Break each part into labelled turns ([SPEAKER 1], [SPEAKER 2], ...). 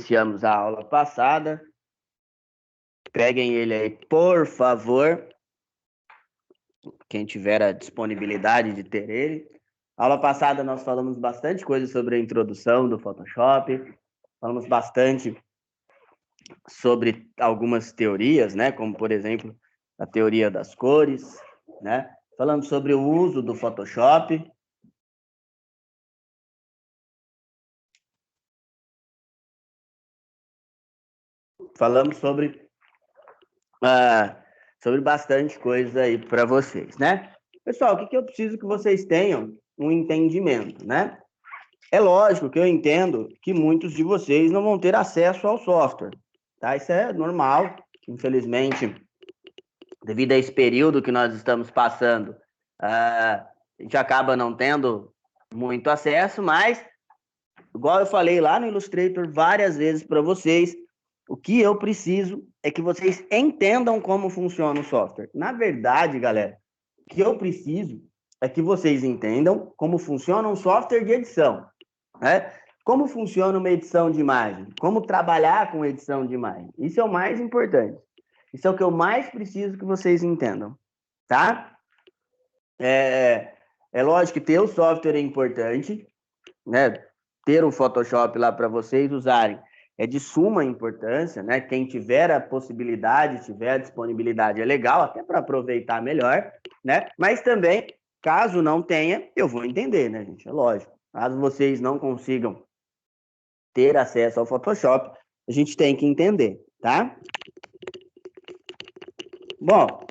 [SPEAKER 1] iniciamos a aula passada. Peguem ele aí, por favor. Quem tiver a disponibilidade de ter ele. Aula passada nós falamos bastante coisa sobre a introdução do Photoshop. Falamos bastante sobre algumas teorias, né? Como, por exemplo, a teoria das cores, né? Falamos sobre o uso do Photoshop. Falamos sobre bastante coisa aí para vocês, né? Pessoal, o que eu preciso que vocês tenham um entendimento, né? É lógico que eu entendo que muitos de vocês não vão ter acesso ao software, tá? Isso é normal, infelizmente, devido a esse período que nós estamos passando, a gente acaba não tendo muito acesso, mas, igual eu falei lá no Illustrator várias vezes para vocês, o que eu preciso é que vocês entendam como funciona o software. Na verdade, galera, o que eu preciso é que vocês entendam como funciona um software de edição, né? Como funciona uma edição de imagem, como trabalhar com edição de imagem. Isso é o mais importante. Isso é o que eu mais preciso que vocês entendam, tá? É lógico que ter o software é importante, né? Ter o Photoshop lá para vocês usarem é de suma importância, né? Quem tiver a possibilidade, tiver a disponibilidade, é legal, até para aproveitar melhor, né? Mas também, caso não tenha, eu vou entender, né, gente? É lógico. Caso vocês não consigam ter acesso ao Photoshop, a gente tem que entender, tá? Bom,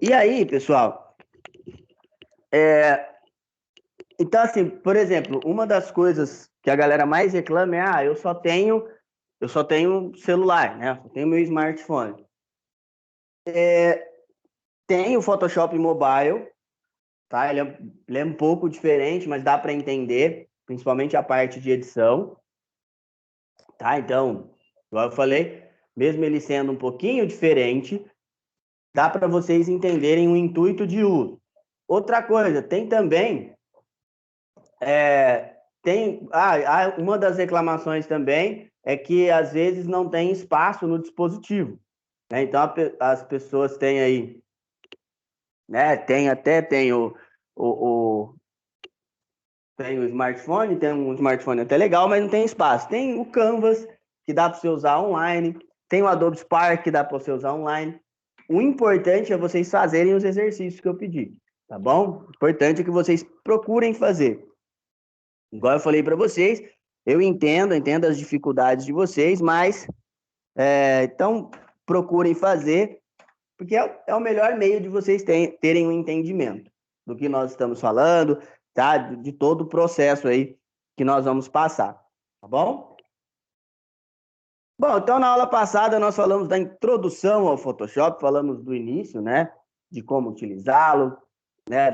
[SPEAKER 1] e aí, pessoal? Então, assim, por exemplo, uma das coisas que a galera mais reclama é, eu só tenho celular, né? Eu tenho meu smartphone. Tem o Photoshop Mobile, tá? Ele é um pouco diferente, mas dá para entender, principalmente a parte de edição, tá? Então, igual eu falei, mesmo ele sendo um pouquinho diferente, dá para vocês entenderem o intuito de uso. Outra coisa, tem também uma das reclamações também é que às vezes não tem espaço no dispositivo, né? Então as pessoas têm aí, né? Tem o smartphone, tem um smartphone até legal, mas não tem espaço. Tem o Canvas que dá para você usar online, tem o Adobe Spark que dá para você usar online. O importante é vocês fazerem os exercícios que eu pedi, tá bom? O importante é que vocês procurem fazer. Igual eu falei para vocês, eu entendo as dificuldades de vocês, mas então procurem fazer, porque é o melhor meio de vocês terem um entendimento do que nós estamos falando, tá? De todo o processo aí que nós vamos passar, tá bom? Bom, então na aula passada nós falamos da introdução ao Photoshop, falamos do início, né? De como utilizá-lo, né?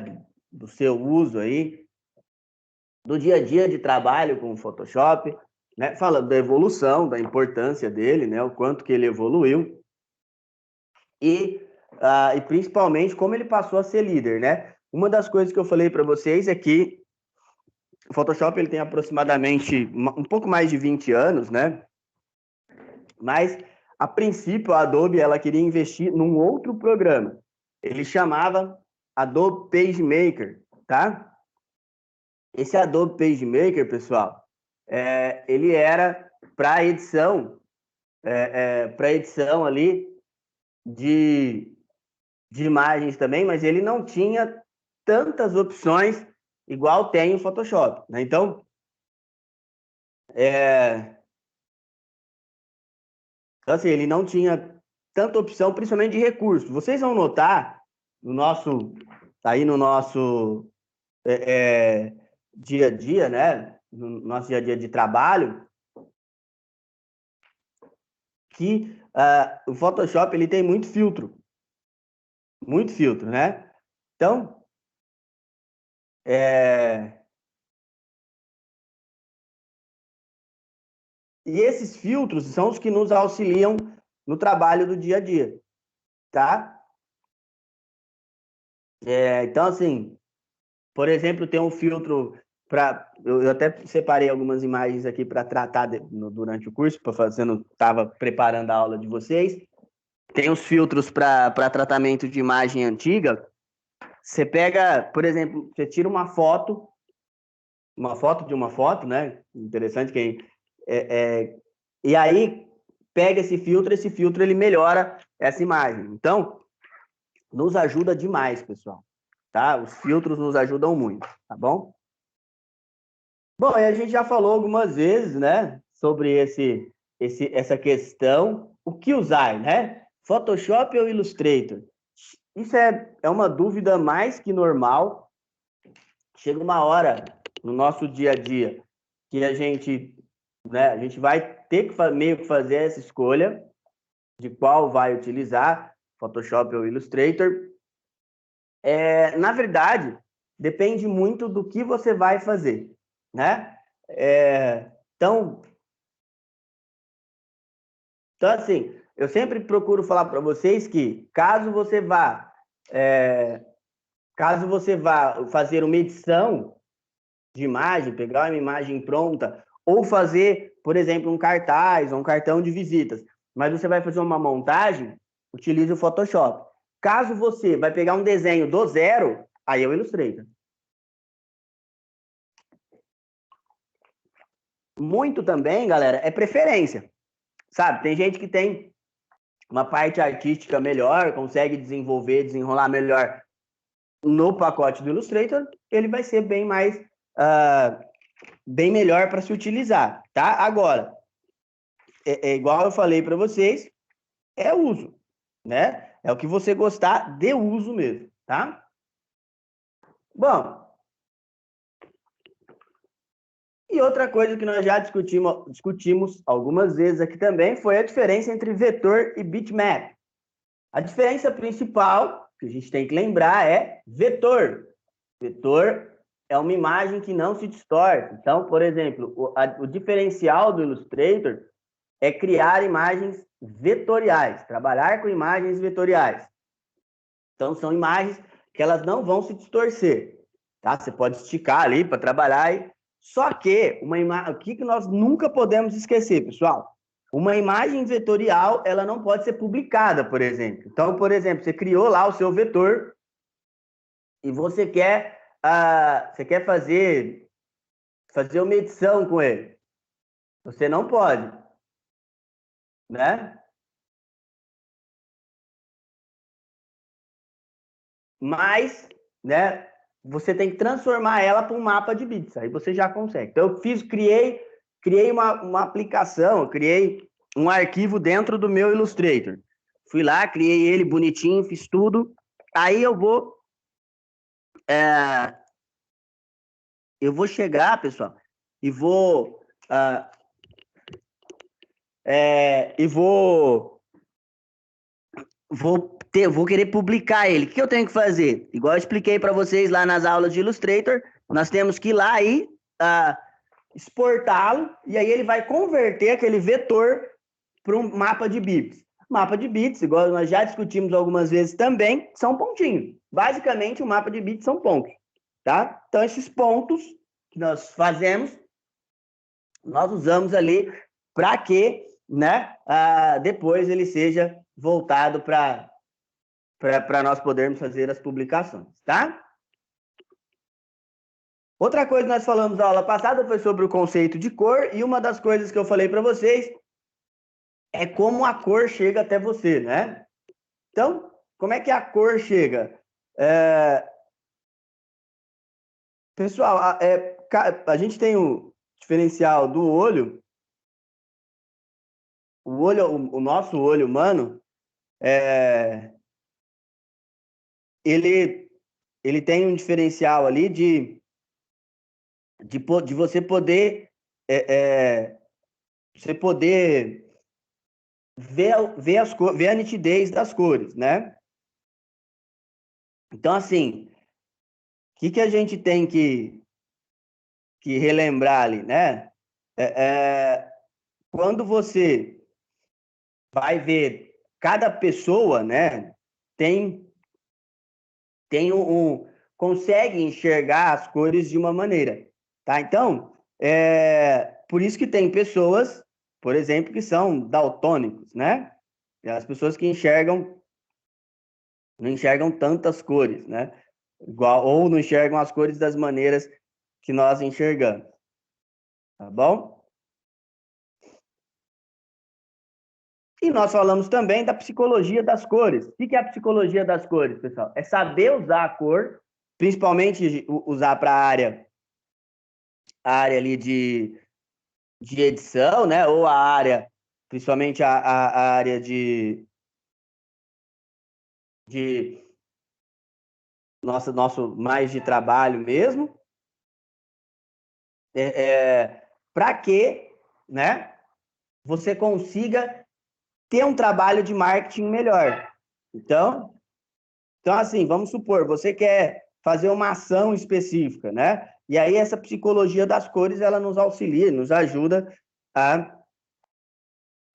[SPEAKER 1] Do seu uso aí, do dia a dia de trabalho com o Photoshop, né? Falando da evolução, da importância dele, né? O quanto que ele evoluiu e principalmente como ele passou a ser líder, né? Uma das coisas que eu falei para vocês é que o Photoshop ele tem aproximadamente um pouco mais de 20 anos, né? Mas a princípio a Adobe ela queria investir num outro programa. Ele chamava Adobe PageMaker, tá? Esse Adobe PageMaker, pessoal, ele era para edição ali de imagens também, mas ele não tinha tantas opções igual tem o Photoshop, né? Então, assim, ele não tinha tanta opção, principalmente de recursos. Vocês vão notar no nosso dia a dia, né? No nosso dia a dia de trabalho, que o Photoshop ele tem muito filtro, né? Então, e esses filtros são os que nos auxiliam no trabalho do dia a dia, tá? Então, assim, por exemplo, tem um filtro Eu até separei algumas imagens aqui para tratar durante o curso, estava preparando a aula de vocês. Tem os filtros para tratamento de imagem antiga. Você pega, por exemplo, você tira uma foto de uma foto, né? Interessante quem e aí pega esse filtro ele melhora essa imagem. Então, nos ajuda demais, pessoal, tá? Os filtros nos ajudam muito, tá bom? Bom, e a gente já falou algumas vezes, né, sobre essa questão, o que usar, né? Photoshop ou Illustrator? Isso é uma dúvida mais que normal. Chega uma hora no nosso dia a dia que a gente vai ter que meio que fazer essa escolha de qual vai utilizar, Photoshop ou Illustrator. Na verdade, depende muito do que você vai fazer, né? Então, assim, eu sempre procuro falar para vocês que caso você vá fazer uma edição de imagem, pegar uma imagem pronta, ou fazer, por exemplo, um cartaz ou um cartão de visitas, mas você vai fazer uma montagem, utilize o Photoshop. Caso você vai pegar um desenho do zero, aí é o Illustrator. Muito também, galera, é preferência, sabe? Tem gente que tem uma parte artística melhor, consegue desenrolar melhor no pacote do Illustrator, ele vai ser bem melhor para se utilizar, tá? Agora, igual eu falei para vocês, é uso, né? É o que você gostar de uso mesmo, tá? Bom, e outra coisa que nós já discutimos algumas vezes aqui também foi a diferença entre vetor e bitmap. A diferença principal que a gente tem que lembrar é vetor. Vetor é uma imagem que não se distorce. Então, por exemplo, o diferencial do Illustrator é criar imagens vetoriais, trabalhar com imagens vetoriais. Então, são imagens que elas não vão se distorcer, tá? Você pode esticar ali para trabalhar. Só que o que nós nunca podemos esquecer, pessoal? Uma imagem vetorial, ela não pode ser publicada, por exemplo. Então, por exemplo, você criou lá o seu vetor e você quer fazer uma edição com ele. Você não pode, né? Mas, né, você tem que transformar ela para um mapa de bits. Aí você já consegue. Então, eu criei uma aplicação, criei um arquivo dentro do meu Illustrator. Fui lá, criei ele bonitinho, fiz tudo. Aí eu vou chegar, pessoal, e vou vou querer publicar ele. O que eu tenho que fazer? Igual eu expliquei para vocês lá nas aulas de Illustrator, nós temos que ir lá e exportá-lo, e aí ele vai converter aquele vetor para um mapa de bits. Mapa de bits, igual nós já discutimos algumas vezes também, são pontinhos. Basicamente, o mapa de bits são pontos, tá? Então, esses pontos que nós fazemos, nós usamos ali para que, né, depois ele seja voltado para nós podermos fazer as publicações, tá? Outra coisa que nós falamos na aula passada foi sobre o conceito de cor, e uma das coisas que eu falei para vocês é como a cor chega até você, né? Então, como é que a cor chega? Pessoal, a gente tem o diferencial do olho. O nosso olho humano, ele tem um diferencial ali de você poder ver a nitidez das cores, né? Então, assim, o que a gente tem que relembrar ali, né? Quando você vai ver cada pessoa, né? Consegue enxergar as cores de uma maneira. tá? Então, por isso que tem pessoas, por exemplo, que são daltônicos, né? As pessoas que não enxergam tantas cores, né? Igual, ou não enxergam as cores das maneiras que nós enxergamos, tá bom? E nós falamos também da psicologia das cores. O que é a psicologia das cores, pessoal? É saber usar a cor, principalmente usar para a área ali de edição, né? Ou a área, principalmente a área de nosso mais de trabalho mesmo. Para que, né? Você consiga ter um trabalho de marketing melhor. Então, assim, vamos supor, você quer fazer uma ação específica, né? E aí essa psicologia das cores, ela nos auxilia, nos ajuda a,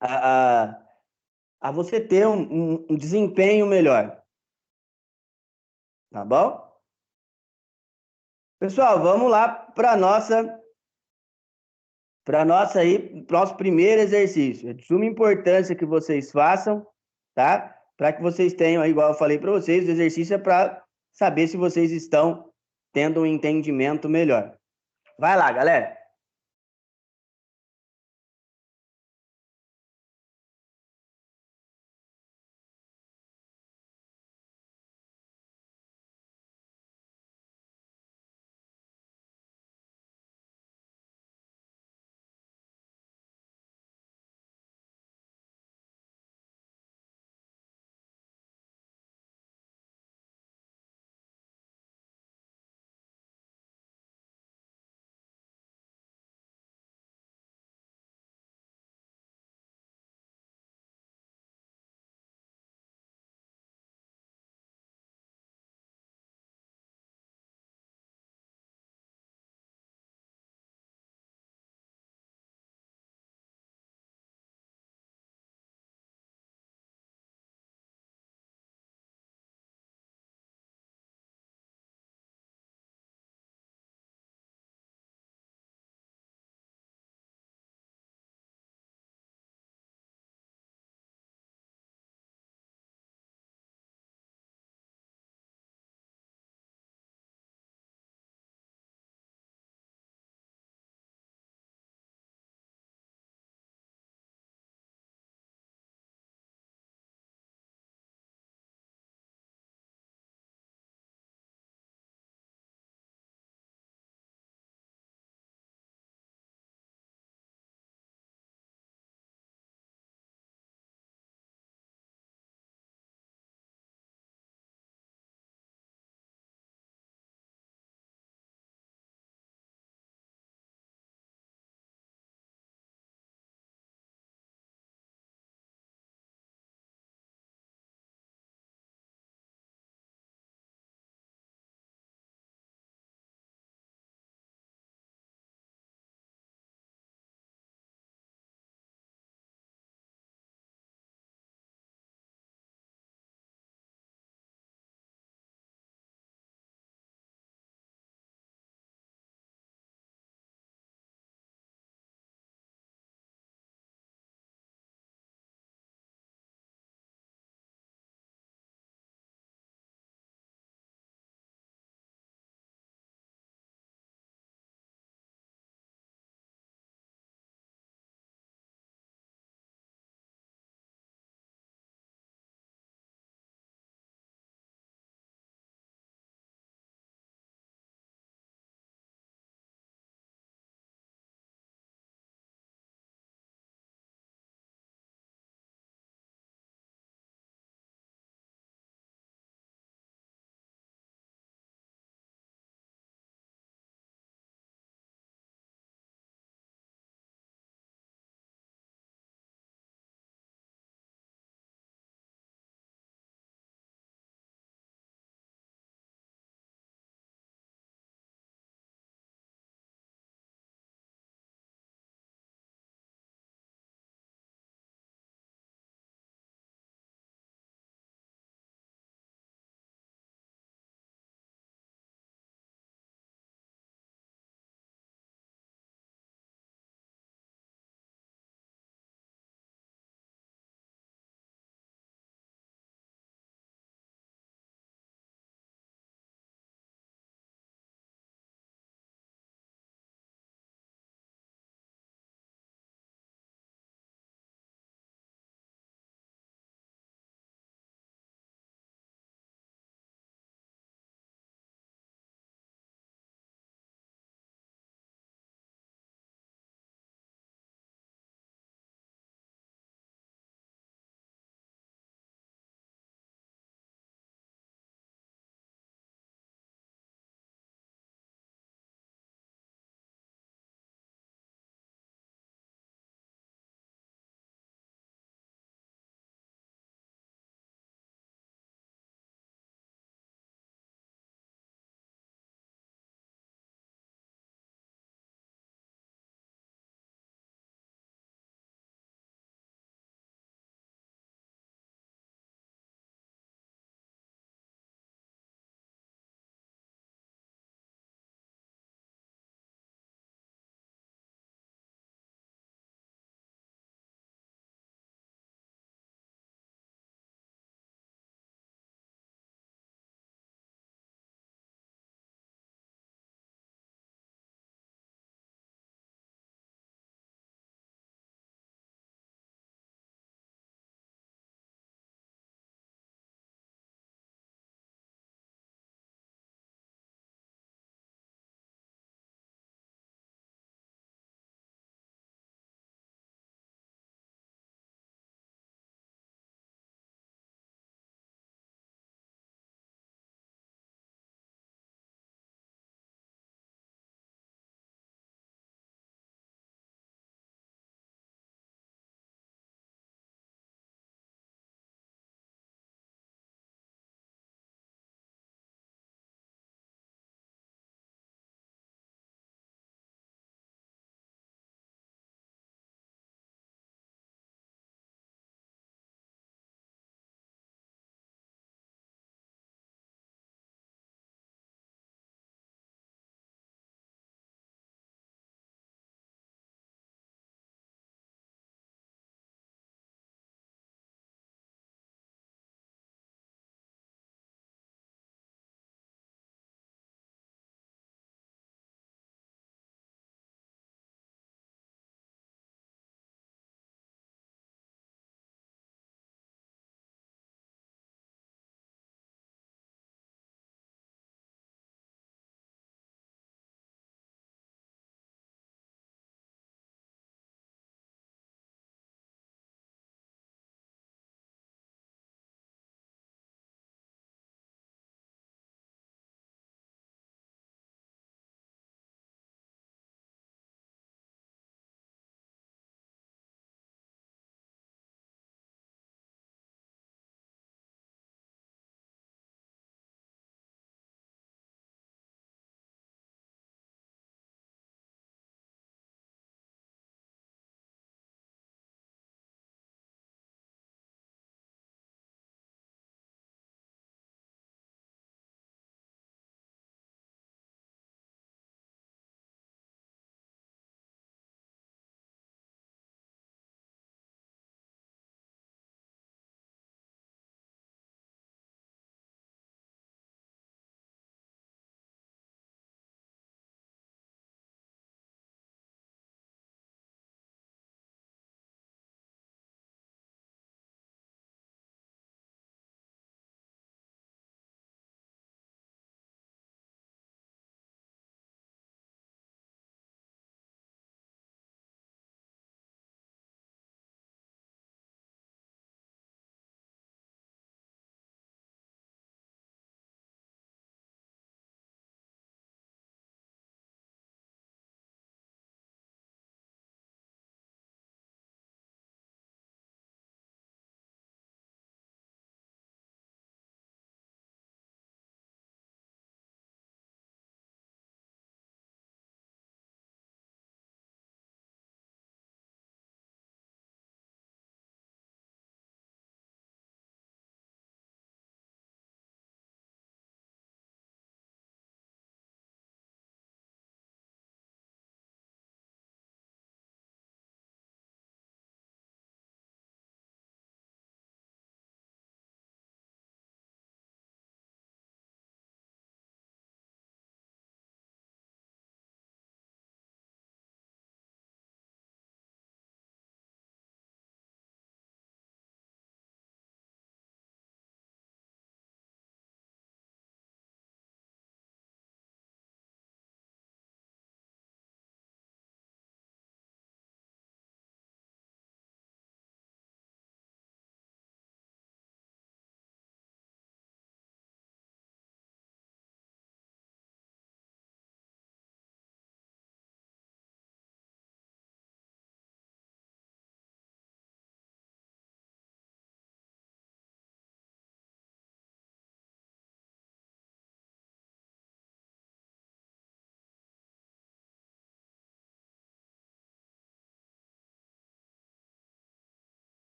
[SPEAKER 1] a, a você ter um desempenho melhor, tá bom? Pessoal, vamos lá para nossa aí, nosso primeiro exercício. É de suma importância que vocês façam, tá? Para que vocês tenham, igual eu falei para vocês, o exercício é para saber se vocês estão tendo um entendimento melhor. Vai lá, galera.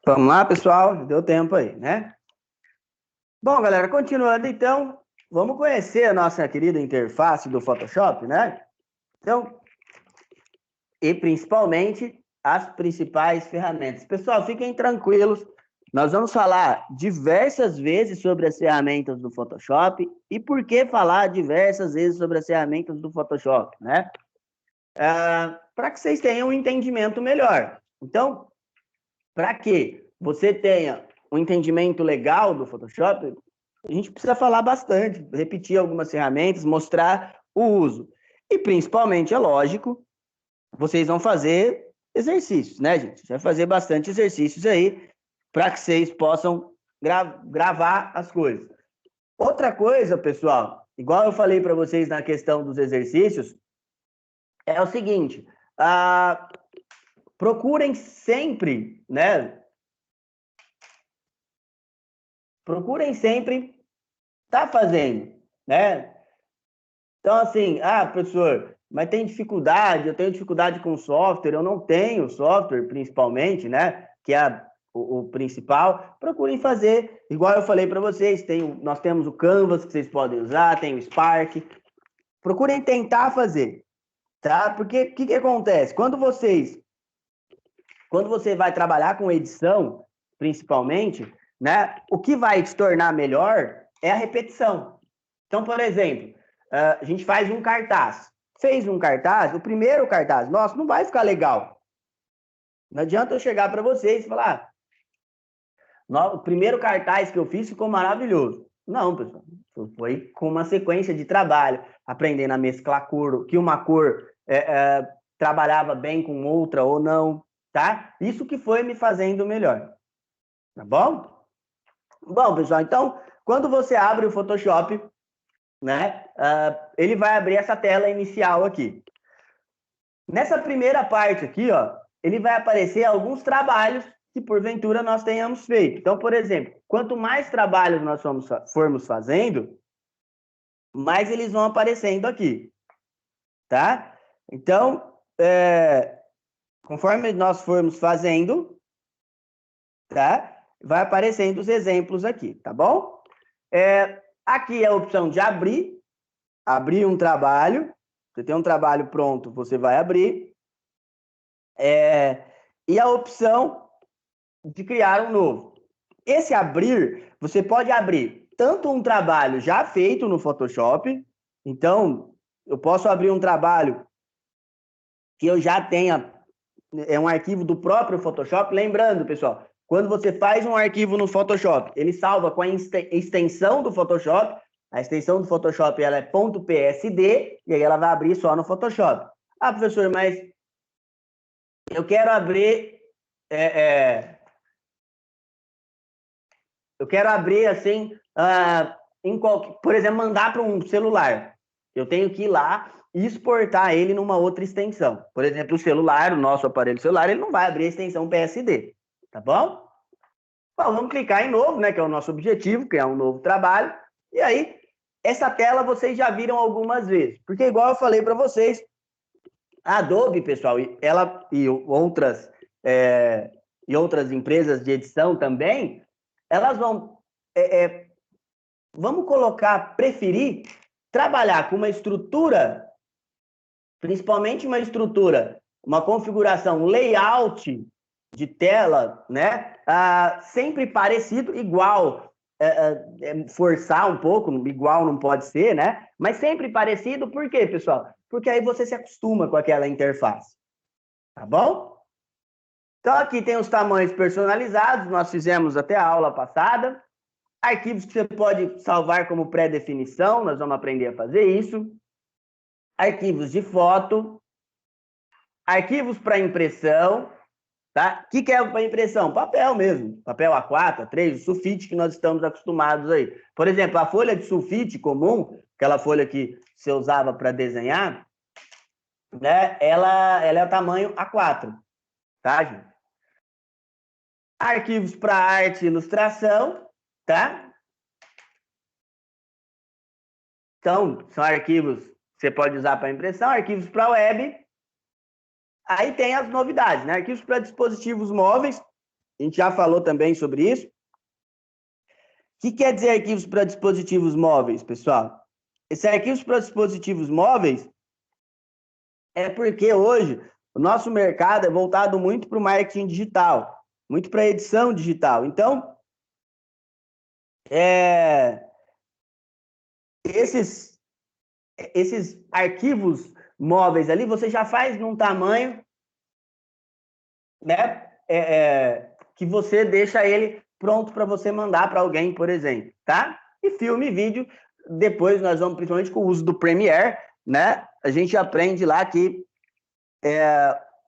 [SPEAKER 1] Vamos lá, pessoal? Deu tempo aí, né? Bom, galera, continuando então, vamos conhecer a nossa querida interface do Photoshop, né? Então, e principalmente as principais ferramentas. Pessoal, fiquem tranquilos, nós vamos falar diversas vezes sobre as ferramentas do Photoshop e por que falar diversas vezes sobre as ferramentas do Photoshop, né? Para que vocês tenham um entendimento melhor. Então, para que você tenha um entendimento legal do Photoshop, a gente precisa falar bastante, repetir algumas ferramentas, mostrar o uso. E principalmente, é lógico, vocês vão fazer exercícios, né, gente? Vai fazer bastante exercícios aí para que vocês possam gravar as coisas. Outra coisa, pessoal, igual eu falei para vocês na questão dos exercícios, é o seguinte, procurem sempre, né? Procurem sempre estar fazendo, né? Então, assim, professor, mas tem dificuldade, eu tenho dificuldade com software, eu não tenho software, principalmente, né? Que é o principal. Procurem fazer, igual eu falei para vocês, nós temos o Canvas que vocês podem usar, tem o Spark. Procurem tentar fazer, tá? Porque o que acontece? Quando você vai trabalhar com edição, principalmente, né? O que vai te tornar melhor é a repetição. Então, por exemplo, a gente faz um cartaz. Fez um cartaz, o primeiro cartaz, nossa, não vai ficar legal. Não adianta eu chegar para vocês e falar, o primeiro cartaz que eu fiz ficou maravilhoso. Não, pessoal, foi com uma sequência de trabalho, aprendendo a mesclar cor, que uma cor trabalhava bem com outra ou não, tá? Isso que foi me fazendo melhor, tá bom? Bom, pessoal, então, quando você abre o Photoshop, né, ele vai abrir essa tela inicial aqui. Nessa primeira parte aqui, ó, ele vai aparecer alguns trabalhos que porventura nós tenhamos feito. Então, por exemplo, quanto mais trabalhos nós formos fazendo, mais eles vão aparecendo aqui, tá? Então, conforme nós formos fazendo, tá? Vai aparecendo os exemplos aqui, tá bom? Aqui é a opção de abrir um trabalho. Você tem um trabalho pronto, você vai abrir. E a opção de criar um novo. Esse abrir, você pode abrir tanto um trabalho já feito no Photoshop, então eu posso abrir um trabalho que eu já tenha, um arquivo do próprio Photoshop. Lembrando, pessoal, quando você faz um arquivo no Photoshop, ele salva com a extensão do Photoshop. A extensão do Photoshop ela é .psd e aí ela vai abrir só no Photoshop. Professor, mas eu quero abrir eu quero abrir assim, por exemplo, mandar para um celular. Eu tenho que ir lá e exportar ele numa outra extensão. Por exemplo, o celular, o nosso aparelho celular, ele não vai abrir a extensão PSD, tá bom? Bom, vamos clicar em novo, né, que é o nosso objetivo, criar um novo trabalho. E aí, essa tela vocês já viram algumas vezes, porque igual eu falei para vocês, a Adobe, pessoal, ela e outras empresas de edição também, elas vão, vamos preferir trabalhar com uma estrutura, principalmente uma configuração, um layout de tela, né? Sempre parecido, igual, forçar um pouco, igual não pode ser, né? Mas sempre parecido, por quê, pessoal? Porque aí você se acostuma com aquela interface, tá bom? Então, aqui tem os tamanhos personalizados, nós fizemos até a aula passada. Arquivos que você pode salvar como pré-definição, nós vamos aprender a fazer isso. Arquivos de foto. Arquivos para impressão. Tá? O que é para impressão? Papel mesmo. Papel A4, A3, o sulfite que nós estamos acostumados aí. Por exemplo, a folha de sulfite comum, aquela folha que você usava para desenhar, né? Ela é o tamanho A4. Tá, gente? Arquivos para arte e ilustração, tá? Então, são arquivos que você pode usar para impressão, arquivos para web. Aí tem as novidades, né? Arquivos para dispositivos móveis. A gente já falou também sobre isso. O que quer dizer arquivos para dispositivos móveis, pessoal? Esses arquivos para dispositivos móveis é porque hoje o nosso mercado é voltado muito para o marketing digital, muito para a edição digital. Então, esses, esses arquivos móveis ali, você já faz num tamanho, né, que você deixa ele pronto para você mandar para alguém, por exemplo, tá? E filme e vídeo, depois nós vamos, principalmente com o uso do Premiere, né? A gente aprende lá que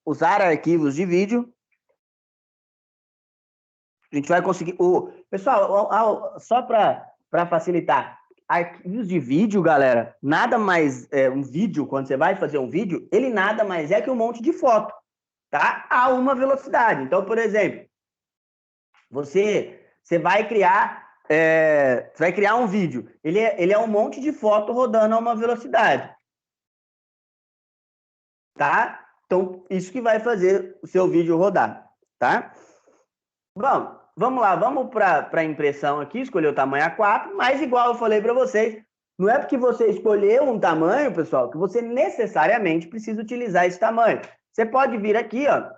[SPEAKER 1] usar arquivos de vídeo, a gente vai conseguir... Pessoal, só para facilitar, arquivos de vídeo, galera, nada mais... um vídeo, quando você vai fazer um vídeo, ele nada mais é que um monte de foto, tá? A uma velocidade. Então, por exemplo, você vai criar... você vai criar um vídeo. Ele é um monte de foto rodando a uma velocidade. Tá? Então, isso que vai fazer o seu vídeo rodar, tá? Bom, vamos lá, vamos para a impressão aqui, escolher o tamanho A4, mas igual eu falei para vocês, não é porque você escolheu um tamanho, pessoal, que você necessariamente precisa utilizar esse tamanho. Você pode vir aqui, ó,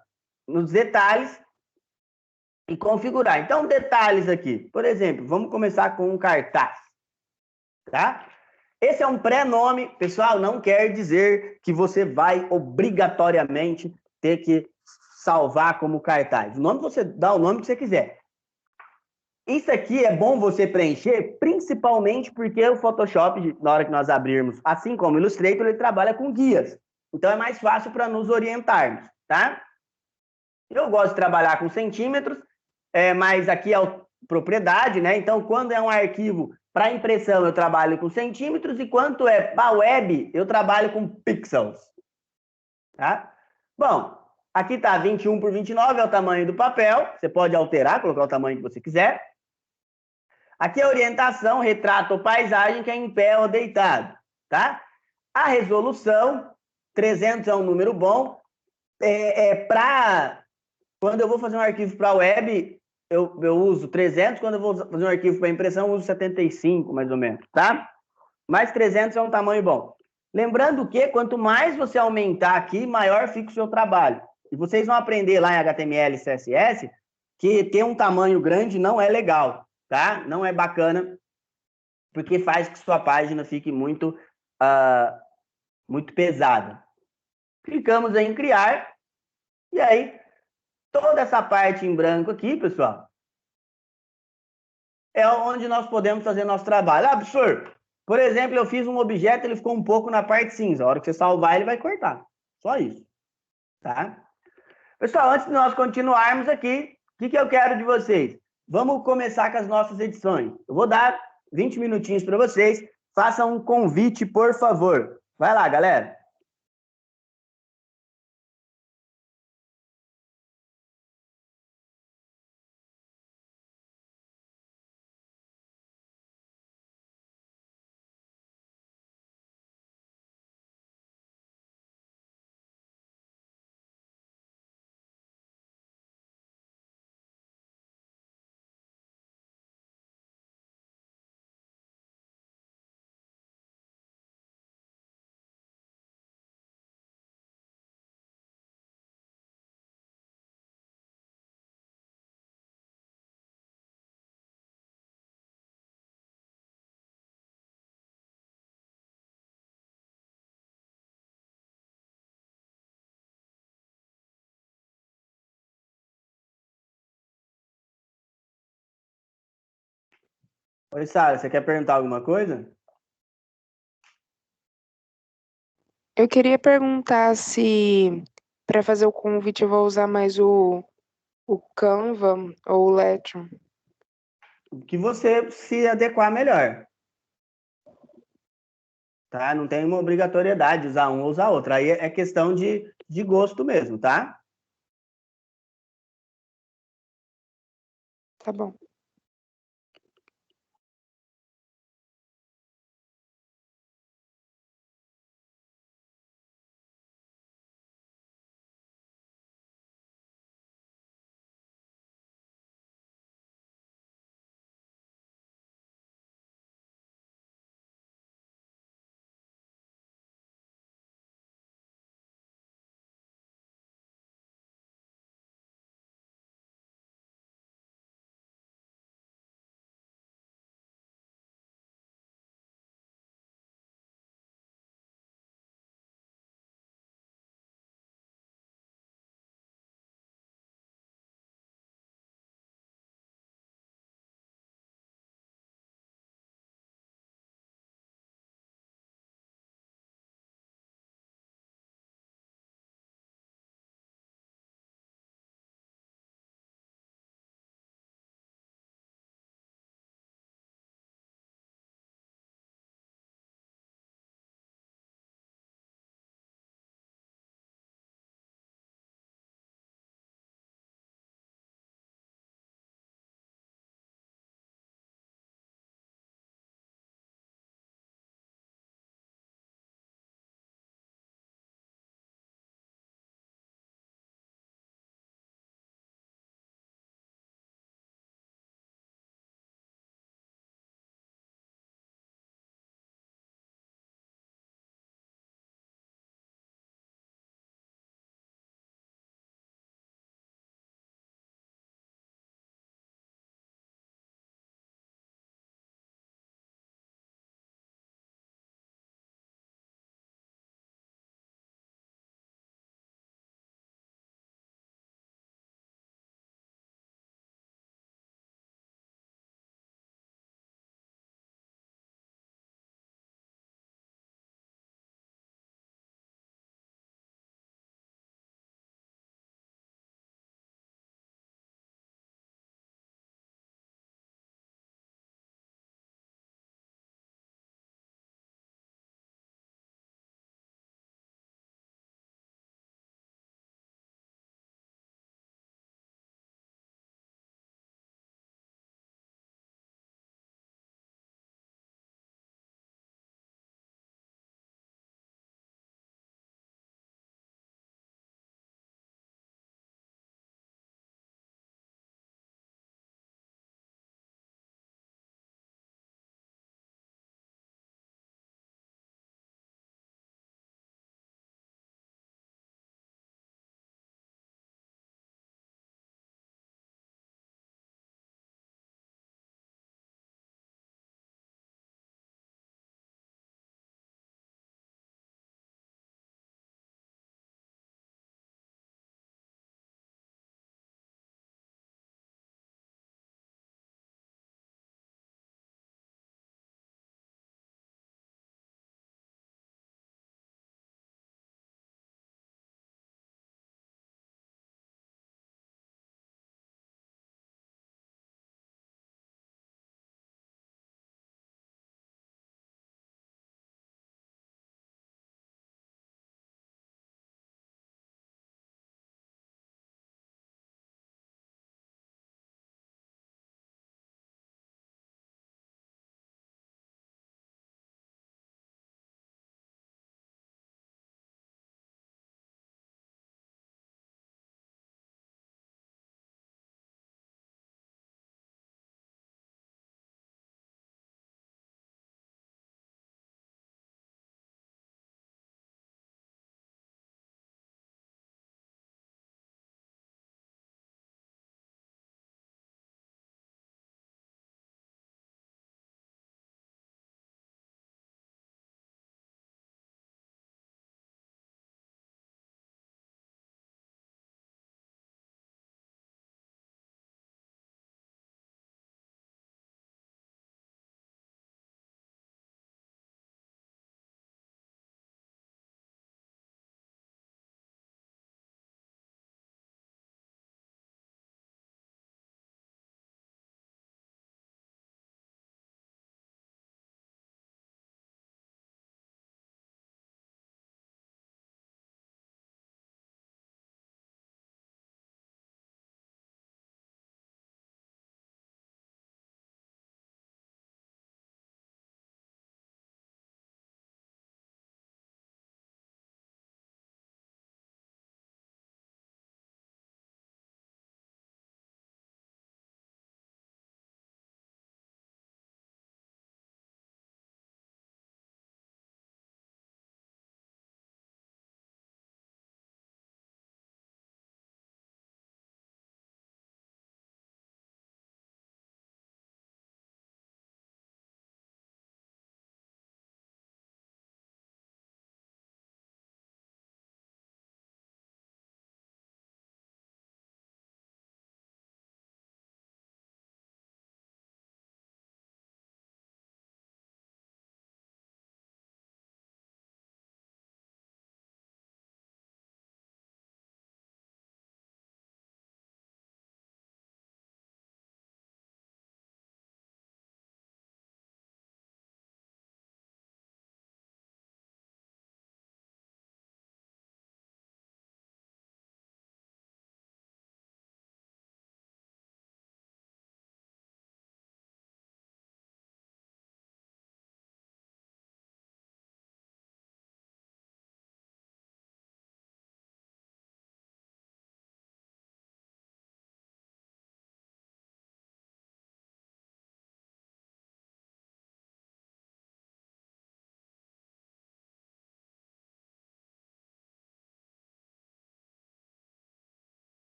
[SPEAKER 1] nos detalhes e configurar. Então, detalhes aqui. Por exemplo, vamos começar com um cartaz, tá? Esse é um pré-nome, pessoal, não quer dizer que você vai obrigatoriamente ter que salvar como cartaz. O nome você dá o nome que você quiser. Isso aqui é bom você preencher, principalmente porque o Photoshop, na hora que nós abrirmos, assim como o Illustrator, ele trabalha com guias. Então é mais fácil para nos orientarmos, tá? Eu gosto de trabalhar com centímetros, mas aqui é a propriedade, né? Então, quando é um arquivo para impressão, eu trabalho com centímetros, e quando é para web, eu trabalho com pixels, tá? Bom, aqui está 21 por 29, é o tamanho do papel. Você pode alterar, colocar o tamanho que você quiser. Aqui é a orientação, retrato ou paisagem, que é em pé ou deitado, tá? A resolução, 300 é um número bom. Para quando eu vou fazer um arquivo para web, eu uso 300. Quando eu vou fazer um arquivo para impressão, eu uso 75, mais ou menos, tá? Mas 300 é um tamanho bom. Lembrando que quanto mais você aumentar aqui, maior fica o seu trabalho. E vocês vão aprender lá em HTML e CSS que ter um tamanho grande não é legal, tá? Não é bacana, porque faz que sua página fique muito pesada. Clicamos em criar, e aí toda essa parte em branco aqui, pessoal, é onde nós podemos fazer nosso trabalho. Ah, professor, por exemplo, eu fiz um objeto, ele ficou um pouco na parte cinza. A hora que você salvar, ele vai cortar. Só isso, tá? Pessoal, antes de nós continuarmos aqui, o que eu quero de vocês? Vamos começar com as nossas edições. Eu vou dar 20 minutinhos para vocês. Façam um convite, por favor. Vai lá, galera. Oi, Sara, você quer perguntar alguma coisa?
[SPEAKER 2] Eu queria perguntar se para fazer o convite eu vou usar mais o Canva ou o Lightroom.
[SPEAKER 1] O que você se adequar melhor, tá? Não tem uma obrigatoriedade de usar um ou usar outro. Aí é questão de gosto mesmo, tá?
[SPEAKER 2] Tá bom.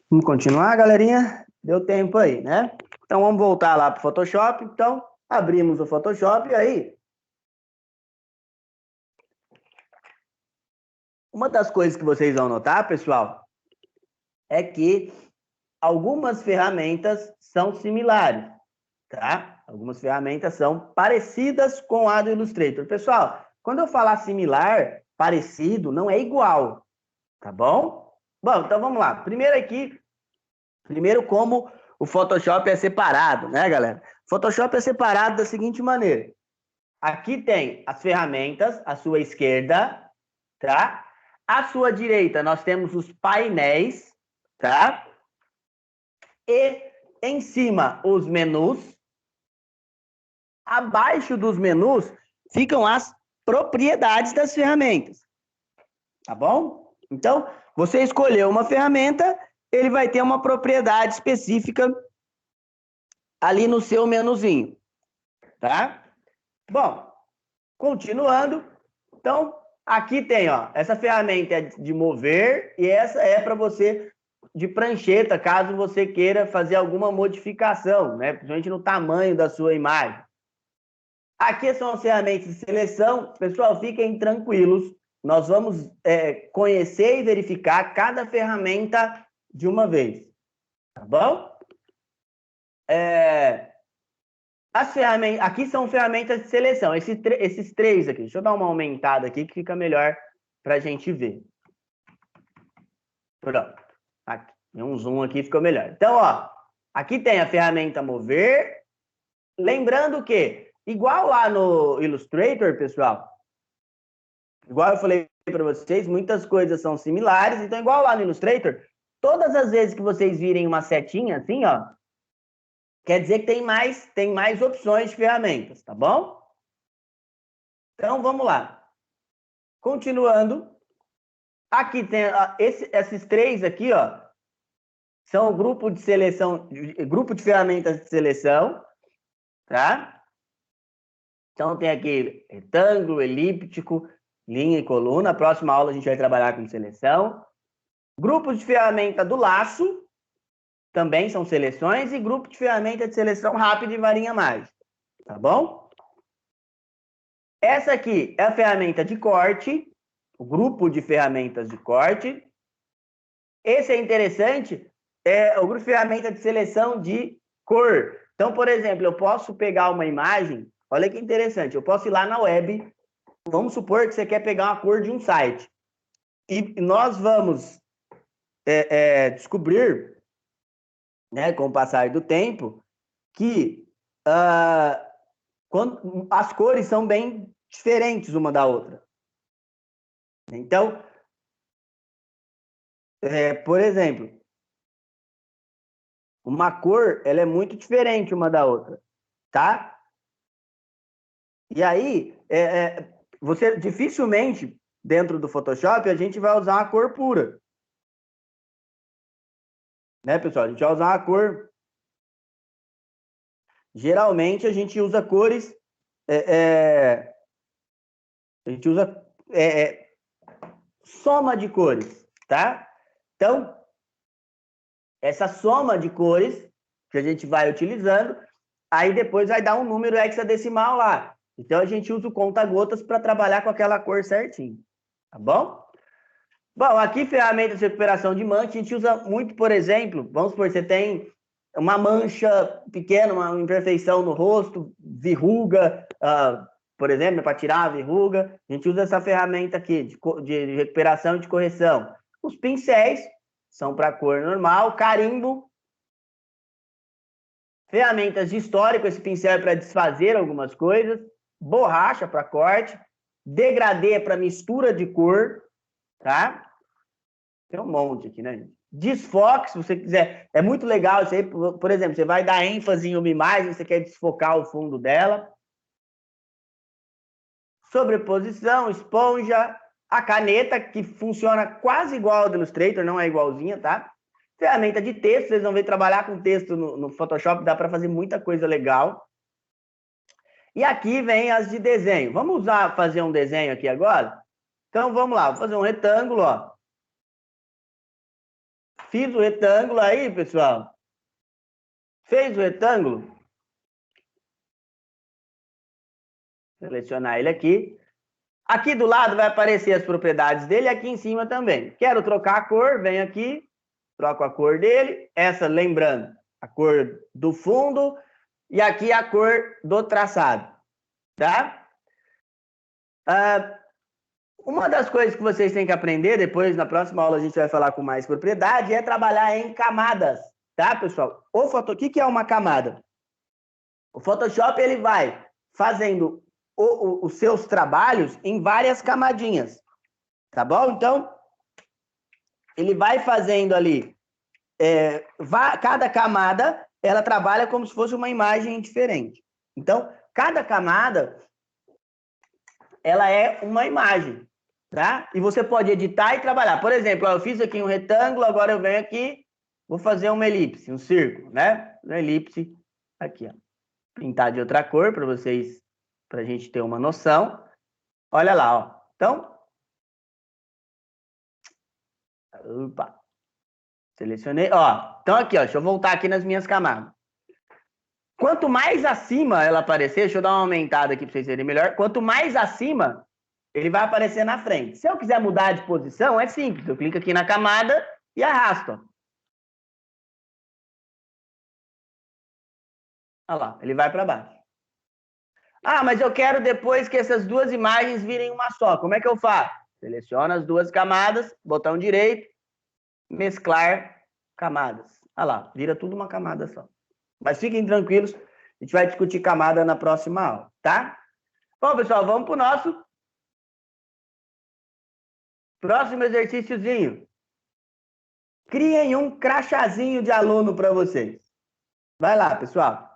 [SPEAKER 1] Vamos continuar, galerinha? Deu tempo aí, né? Então, vamos voltar lá para o Photoshop. Então, abrimos o Photoshop e aí... Uma das coisas que vocês vão notar, pessoal, é que algumas ferramentas são similares, tá? Algumas ferramentas são parecidas com a do Illustrator. Pessoal, quando eu falar similar, parecido, não é igual, tá bom? Bom, então vamos lá. Primeiro como o Photoshop é separado, né, galera? Photoshop é separado da seguinte maneira. Aqui tem as ferramentas, à sua esquerda, tá? À sua direita, nós temos os painéis, tá? E em cima, os menus. Abaixo dos menus ficam as propriedades das ferramentas, tá bom? Então, você escolheu uma ferramenta, ele vai ter uma propriedade específica ali no seu menuzinho, tá? Bom, continuando, então, aqui tem, ó, essa ferramenta é de mover e essa é para você de prancheta, caso você queira fazer alguma modificação, né? Principalmente no tamanho da sua imagem. Aqui são as ferramentas de seleção. Pessoal, fiquem tranquilos. Nós vamos conhecer e verificar cada ferramenta de uma vez, tá bom? As ferramentas, aqui são ferramentas de seleção. Esses três aqui. Deixa eu dar uma aumentada aqui que fica melhor para a gente ver. Pronto. Aqui. Um zoom aqui ficou melhor. Então, ó, aqui tem a ferramenta mover. Lembrando que, igual lá no Illustrator, pessoal, igual eu falei para vocês, muitas coisas são similares. Então, igual lá no Illustrator, todas as vezes que vocês virem uma setinha assim, ó, quer dizer que tem mais opções de ferramentas, tá bom? Então, vamos lá. Continuando. Aqui tem esses três aqui, ó, são o grupo de seleção, grupo de ferramentas de seleção, tá? Então, tem aqui retângulo, elíptico, linha e coluna. Na próxima aula a gente vai trabalhar com seleção. Grupos de ferramenta do laço, também são seleções, e grupo de ferramenta de seleção rápida e varinha mágica, tá bom? Essa aqui é a ferramenta de corte, o grupo de ferramentas de corte. Esse é interessante, é o grupo de ferramenta de seleção de cor. Então, por exemplo, eu posso pegar uma imagem, olha que interessante, eu posso ir lá na web, vamos supor que você quer pegar uma cor de um site, e nós vamos descobrir, né, com o passar do tempo, que quando, as cores são bem diferentes uma da outra. Então, por exemplo, uma cor, ela é muito diferente uma da outra, tá? E aí, você dificilmente, dentro do Photoshop, a gente vai usar uma cor pura. Né, pessoal? A gente vai usar uma cor... Geralmente, a gente usa cores... a gente usa soma de cores, tá? Então, essa soma de cores que a gente vai utilizando, aí depois vai dar um número hexadecimal lá. Então, a gente usa o conta-gotas para trabalhar com aquela cor certinho, tá bom? Bom, aqui ferramentas de recuperação de mancha, a gente usa muito, por exemplo, vamos supor, você tem uma mancha pequena, uma imperfeição no rosto, verruga, por exemplo, para tirar a verruga, a gente usa essa ferramenta aqui de recuperação e de correção. Os pincéis são para cor normal, carimbo, ferramentas de histórico, esse pincel é para desfazer algumas coisas, borracha para corte, degradê para mistura de cor, tá? Tem um monte aqui, né, gente? Desfoque, se você quiser. É muito legal isso aí. Por exemplo, você vai dar ênfase em uma imagem, você quer desfocar o fundo dela. Sobreposição, esponja, a caneta, que funciona quase igual ao do Illustrator, não é igualzinha, tá? Ferramenta de texto, vocês vão ver trabalhar com texto no Photoshop, dá para fazer muita coisa legal. E aqui vem as de desenho. Vamos fazer um desenho aqui agora? Então, vamos lá, vou fazer um retângulo, ó. Fiz o retângulo aí, pessoal. Fez o retângulo? Selecionar ele aqui. Aqui do lado vai aparecer as propriedades dele, aqui em cima também. Quero trocar a cor, venho aqui, troco a cor dele. Essa, lembrando, a cor do fundo e aqui a cor do traçado, tá? Uma das coisas que vocês têm que aprender, depois na próxima aula a gente vai falar com mais propriedade, é trabalhar em camadas, tá, pessoal? O que é uma camada? O Photoshop ele vai fazendo os seus trabalhos em várias camadinhas, tá bom? Então, ele vai fazendo ali, cada camada, ela trabalha como se fosse uma imagem diferente. Então, cada camada, ela é uma imagem, tá? E você pode editar e trabalhar. Por exemplo, eu fiz aqui um retângulo, agora eu venho aqui, vou fazer uma elipse, um círculo, né? Uma elipse aqui, ó. Pintar de outra cor para vocês, para a gente ter uma noção. Olha lá, ó. Então, opa, selecionei, ó. Então aqui, ó, deixa eu voltar aqui nas minhas camadas. Quanto mais acima ela aparecer, deixa eu dar uma aumentada aqui para vocês verem melhor. Quanto mais acima, ele vai aparecer na frente. Se eu quiser mudar de posição, é simples. Eu clico aqui na camada e arrasto. Olha lá, ele vai para baixo. Ah, mas eu quero depois que essas duas imagens virem uma só. Como é que eu faço? Seleciono as duas camadas, botão direito, mesclar camadas. Olha lá, vira tudo uma camada só. Mas fiquem tranquilos, a gente vai discutir camada na próxima aula, tá? Bom, pessoal, vamos para o nosso próximo exercíciozinho. Criem um crachazinho de aluno para vocês. Vai lá, pessoal.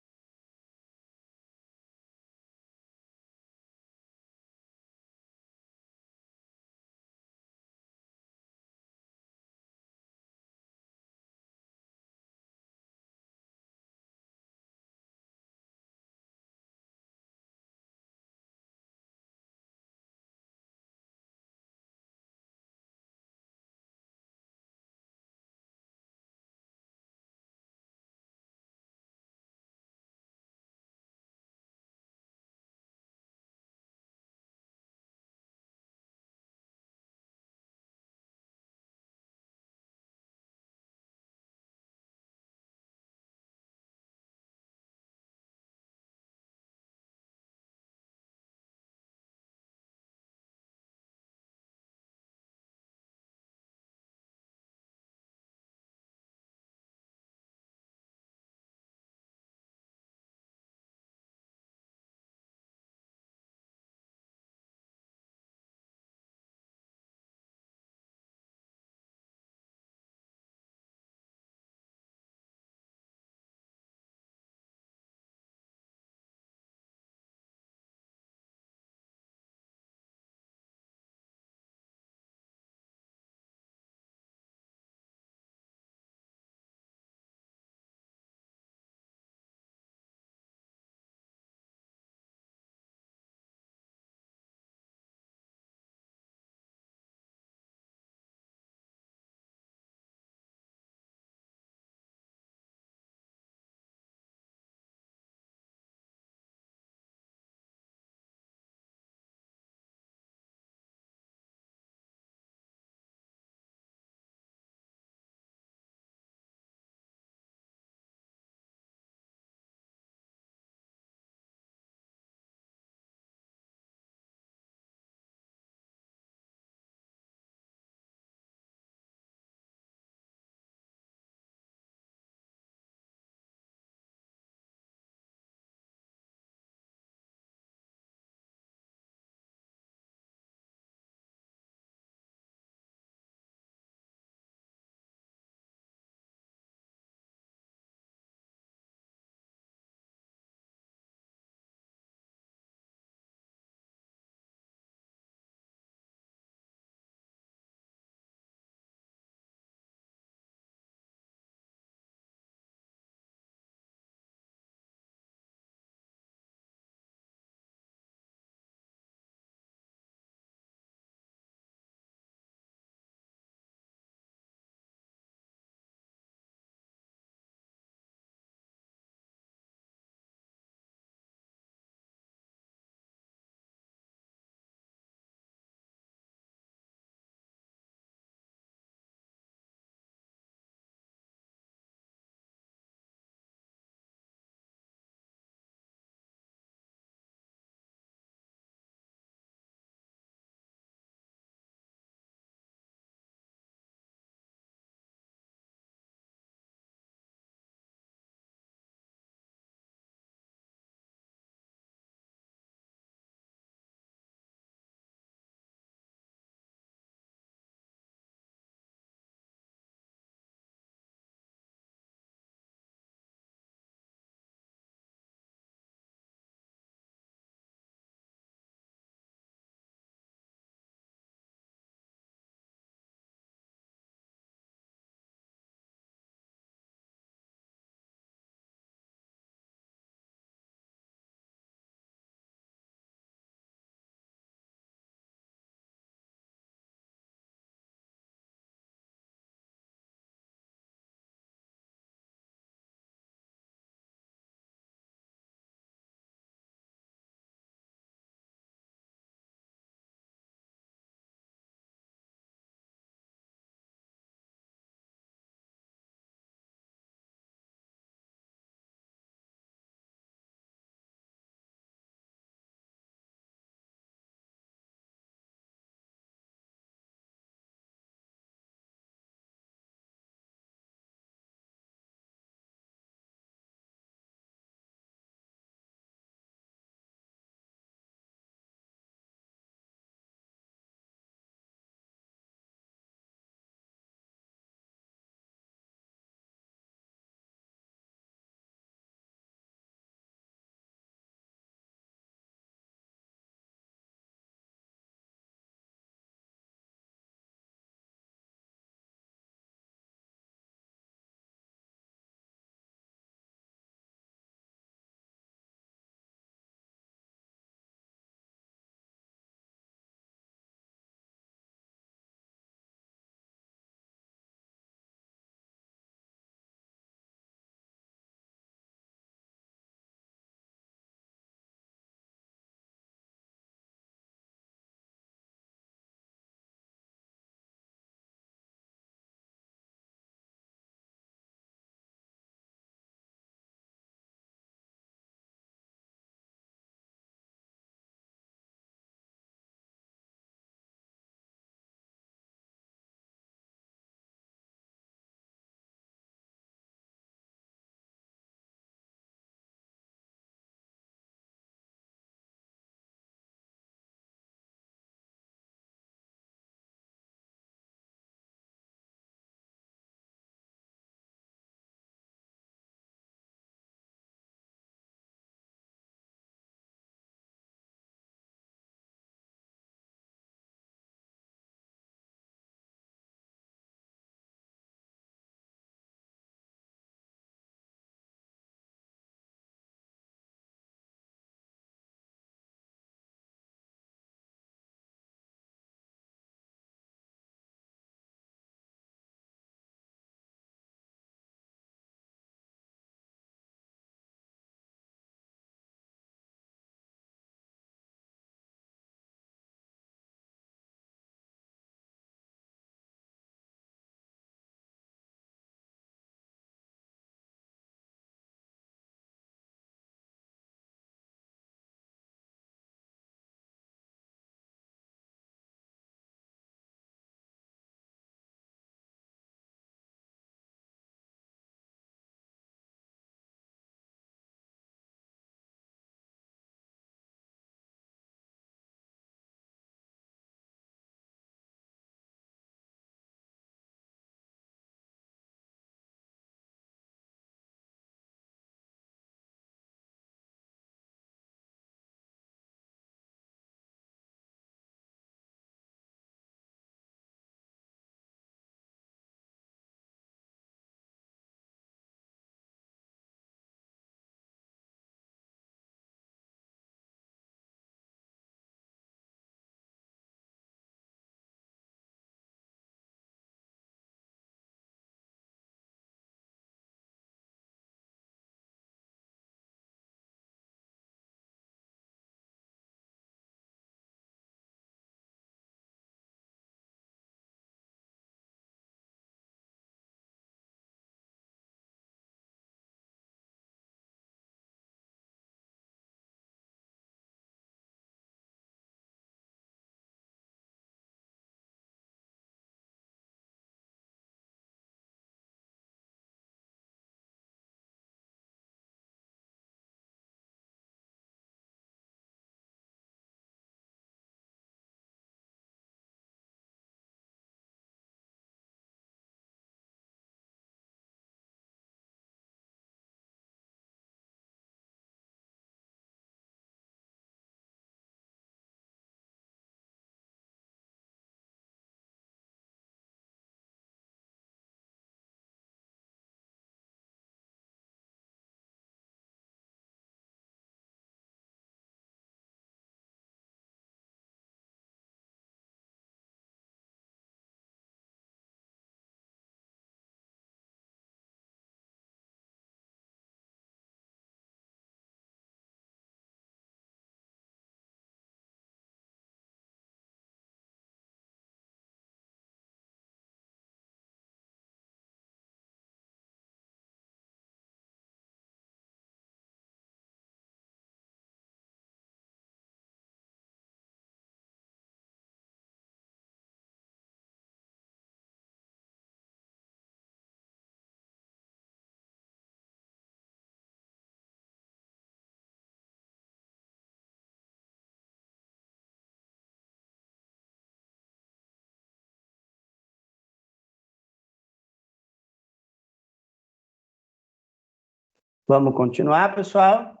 [SPEAKER 1] Vamos continuar, pessoal?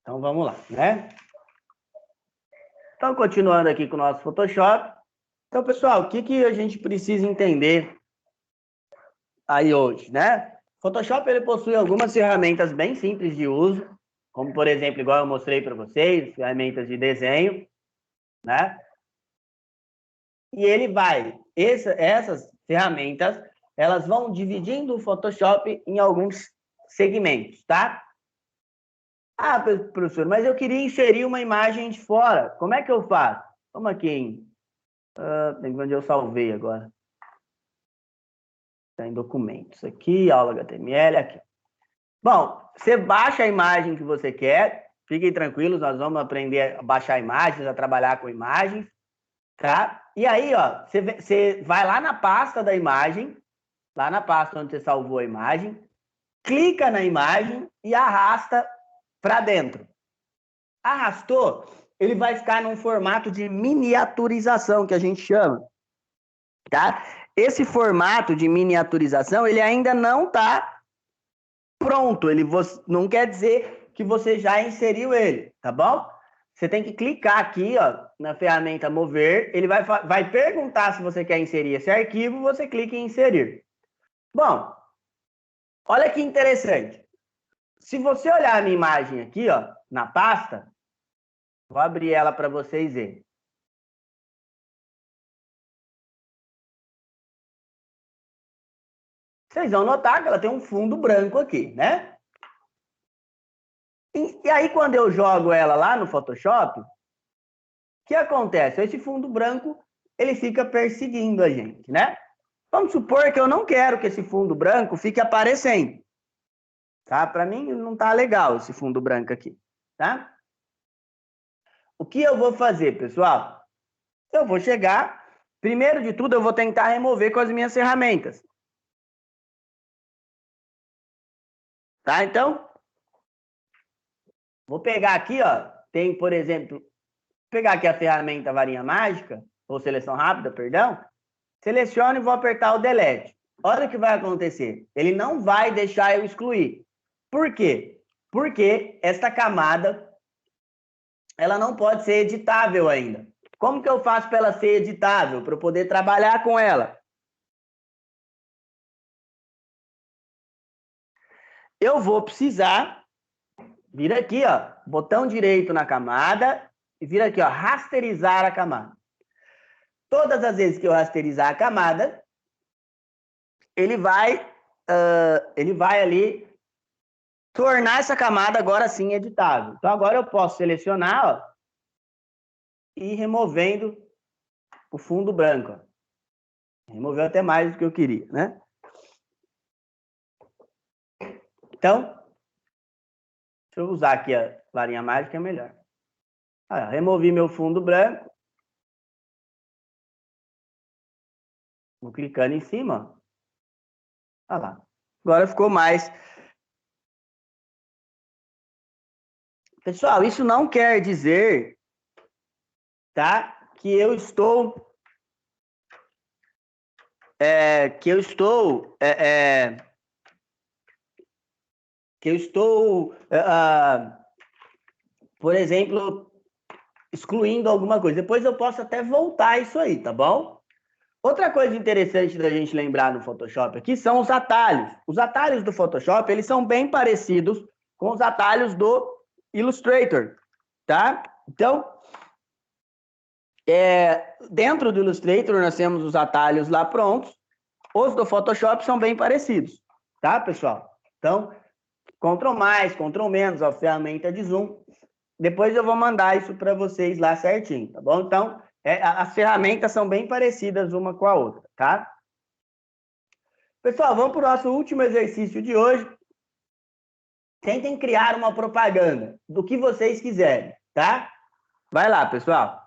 [SPEAKER 1] Então, vamos lá, né? Então, continuando aqui com o nosso Photoshop. Então, pessoal, o que a gente precisa entender aí hoje, né? Photoshop, ele possui algumas ferramentas bem simples de uso, como, por exemplo, igual eu mostrei para vocês, ferramentas de desenho, né? E ele essas ferramentas, elas vão dividindo o Photoshop em alguns segmentos, tá? Ah, professor, mas eu queria inserir uma imagem de fora. Como é que eu faço? Vamos aqui tem que ver onde eu salvei agora. Está em documentos. Aqui, aula HTML, aqui. Bom, você baixa a imagem que você quer. Fiquem tranquilos, nós vamos aprender a baixar imagens, a trabalhar com imagens, tá? E aí, ó, você vai lá na pasta da imagem, lá na pasta onde você salvou a imagem, clica na imagem e arrasta para dentro. Arrastou, ele vai ficar num formato de miniaturização, que a gente chama, tá? Esse formato de miniaturização, ele ainda não está pronto, não quer dizer que você já inseriu ele, tá bom? Você tem que clicar aqui, ó, na ferramenta mover, ele vai perguntar se você quer inserir esse arquivo, você clica em inserir. Bom, olha que interessante. Se você olhar a minha imagem aqui, ó, na pasta, vou abrir ela para vocês verem. Vocês vão notar que ela tem um fundo branco aqui, né? E aí, quando eu jogo ela lá no Photoshop, o que acontece? Esse fundo branco, ele fica perseguindo a gente, né? Vamos supor que eu não quero que esse fundo branco fique aparecendo, tá? Para mim, não tá legal esse fundo branco aqui, tá? O que eu vou fazer, pessoal? Eu vou chegar, primeiro de tudo, eu vou tentar remover com as minhas ferramentas. Tá? Então, vou pegar aqui, ó, tem, por exemplo, pegar aqui a ferramenta varinha mágica, ou seleção rápida, perdão, seleciono e vou apertar o delete. Olha o que vai acontecer. Ele não vai deixar eu excluir. Por quê? Porque esta camada, ela não pode ser editável ainda. Como que eu faço para ela ser editável? Para eu poder trabalhar com ela? Eu vou precisar vir aqui, ó, botão direito na camada e vir aqui, ó, rasterizar a camada. Todas as vezes que eu rasterizar a camada, ele vai ali tornar essa camada agora sim editável. Então agora eu posso selecionar, ó, e ir removendo o fundo branco. Ó. Removeu até mais do que eu queria, né? Então, deixa eu usar aqui a varinha mágica, é melhor. Removi meu fundo branco. Vou clicando em cima. Olha lá. Agora ficou mais. Pessoal, isso não quer dizer, tá? Que eu estou que eu estou que eu estou por exemplo, excluindo alguma coisa. Depois eu posso até voltar isso aí, tá bom? Outra coisa interessante da gente lembrar no Photoshop aqui são os atalhos. Os atalhos do Photoshop, eles são bem parecidos com os atalhos do Illustrator, tá? Então, dentro do Illustrator nós temos os atalhos lá prontos. Os do Photoshop são bem parecidos, tá, pessoal? Então, Ctrl+, Ctrl-, a ferramenta de zoom. Depois eu vou mandar isso para vocês lá certinho, tá bom? Então, as ferramentas são bem parecidas uma com a outra, tá? Pessoal, vamos para o nosso último exercício de hoje. Tentem criar uma propaganda do que vocês quiserem, tá? Vai lá, pessoal.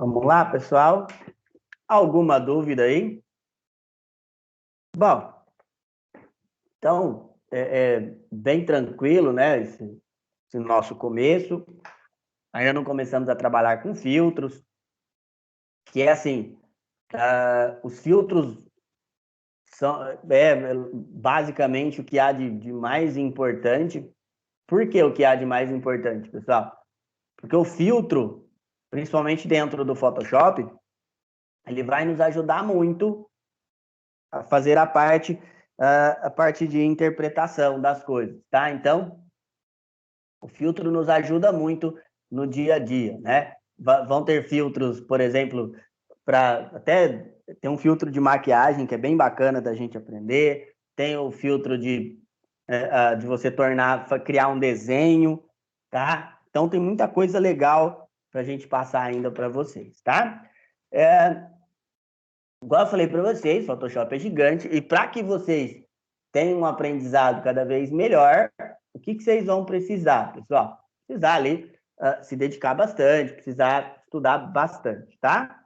[SPEAKER 1] Vamos lá, pessoal? Alguma dúvida aí? Bom, então, é bem tranquilo, né? Esse nosso começo. Ainda não começamos a trabalhar com filtros, que é assim, os filtros são basicamente o que há de mais importante. Por que o que há de mais importante, pessoal? Porque o filtro, principalmente dentro do Photoshop, ele vai nos ajudar muito a fazer a parte de interpretação das coisas, tá? Então, o filtro nos ajuda muito no dia a dia, né? Vão ter filtros, por exemplo, para até tem um filtro de maquiagem que é bem bacana da gente aprender, tem o filtro de você criar um desenho, tá? Então tem muita coisa legal para a gente passar ainda para vocês, tá? Igual eu falei para vocês, Photoshop é gigante e para que vocês tenham um aprendizado cada vez melhor, o que vocês vão precisar, pessoal? Precisar ali se dedicar bastante, precisar estudar bastante, tá?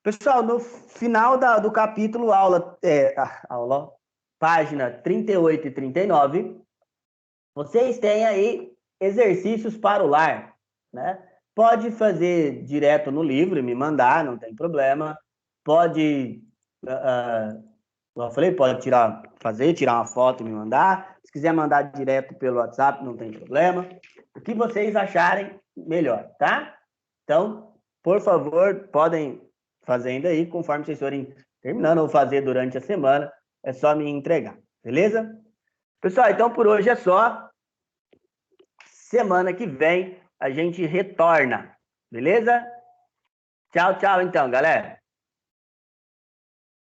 [SPEAKER 1] Pessoal, no final do capítulo, página 38 e 39, vocês têm aí exercícios para o lar, né? Pode fazer direto no livro e me mandar, não tem problema. Pode, como eu falei, pode tirar uma foto e me mandar. Se quiser mandar direto pelo WhatsApp, não tem problema. O que vocês acharem melhor, tá? Então, por favor, podem fazendo aí, conforme vocês forem terminando ou fazer durante a semana, é só me entregar, beleza? Pessoal, então por hoje é só. Semana que vem a gente retorna, beleza? Tchau, tchau então, galera.